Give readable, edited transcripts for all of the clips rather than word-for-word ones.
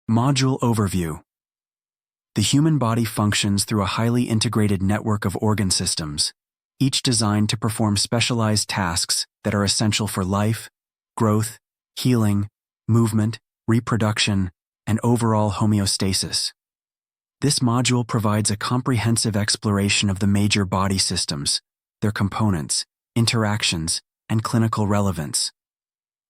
Module Overview. The human body functions through a highly integrated network of organ systems, each designed to perform specialized tasks that are essential for life, growth, healing, movement, reproduction, and overall homeostasis. This module provides a comprehensive exploration of the major body systems, their components, interactions, and clinical relevance.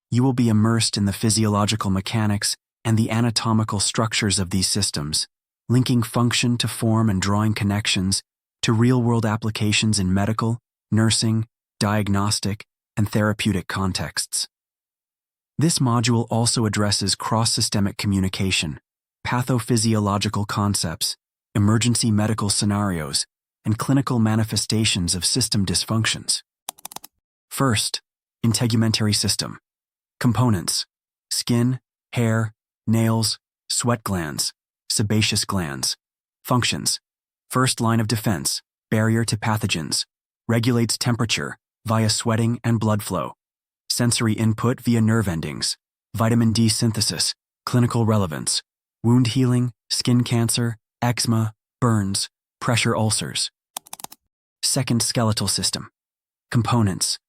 You will be immersed in the physiological mechanics and the anatomical structures of these systems, linking function to form and drawing connections to real-world applications in medical, nursing, diagnostic, and therapeutic contexts. This module also addresses cross-systemic communication, pathophysiological concepts, emergency medical scenarios, and clinical manifestations of system dysfunctions. First, integumentary system. Components: skin, hair, nails, sweat glands, sebaceous glands. Functions: first line of defense, barrier to pathogens, regulates temperature via sweating and blood flow, sensory input via nerve endings, vitamin D synthesis, clinical relevance, wound healing, skin cancer, eczema, burns, pressure ulcers. Second, skeletal system. Components: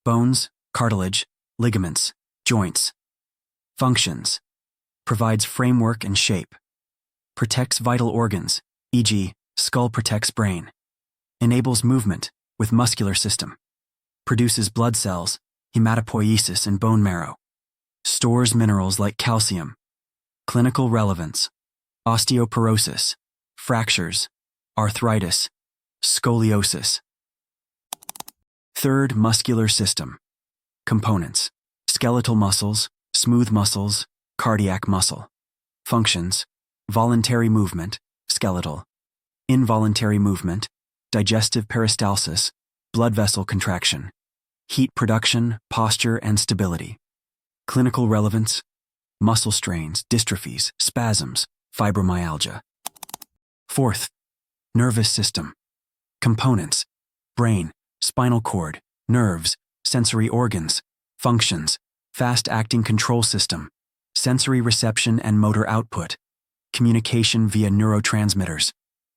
bones, cartilage, ligaments, joints. Functions: provides framework and shape, protects vital organs, e.g., skull protects brain, enables movement with muscular system, produces blood cells, hematopoiesis and bone marrow, stores minerals like calcium. Clinical relevance: osteoporosis, fractures, arthritis, scoliosis. Third, muscular system. Components: skeletal muscles, smooth muscles, cardiac muscle. Functions: voluntary movement, skeletal, involuntary movement, digestive peristalsis, blood vessel contraction, heat production, posture and stability. Clinical relevance: muscle strains, dystrophies, spasms, fibromyalgia. Fourth, nervous system. Components: brain, spinal cord, nerves, sensory organs. Functions: fast-acting control system, sensory reception and motor output, communication via neurotransmitters,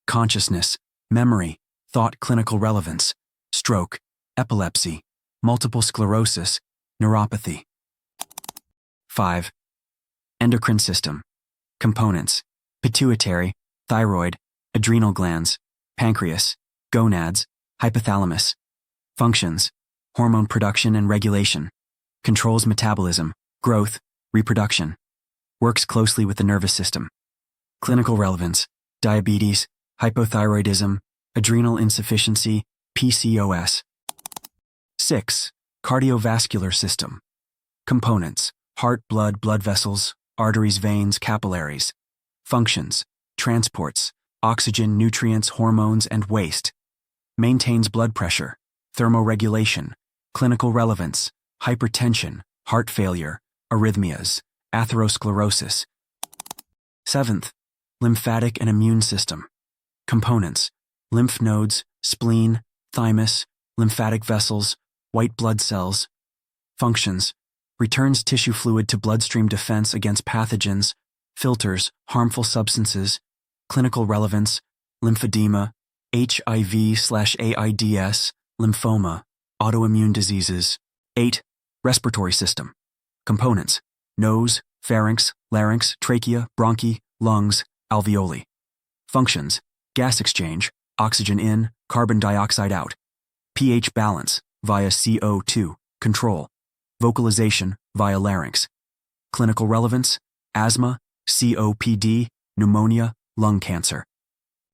consciousness, memory, thought. Clinical relevance: stroke, epilepsy, multiple sclerosis, neuropathy. 5. Endocrine system. Components: pituitary, thyroid, adrenal glands, pancreas, gonads, hypothalamus. Functions: hormone production and regulation, controls metabolism, growth, reproduction, works closely with the nervous system. Clinical relevance: diabetes, hypothyroidism, adrenal insufficiency, PCOS. 6. Cardiovascular system. Components: heart, blood vessels, arteries, veins, capillaries. Functions: transports oxygen, nutrients, hormones, and waste. Maintains blood pressure, thermoregulation. Clinical relevance: hypertension, heart failure, arrhythmias, atherosclerosis. 7th, lymphatic and immune system. Components: lymph nodes, spleen, thymus, lymphatic vessels, white blood cells. Functions: returns tissue fluid to bloodstream defense against pathogens, filters harmful substances. Clinical relevance: lymphedema, HIV/AIDS, lymphoma, autoimmune diseases. 8. Respiratory system. Components: nose, pharynx, larynx, trachea, bronchi, lungs, alveoli. Functions: gas exchange, oxygen in, carbon dioxide out. pH balance via CO2, control. Vocalization via larynx. Clinical relevance: asthma, COPD, pneumonia, lung cancer.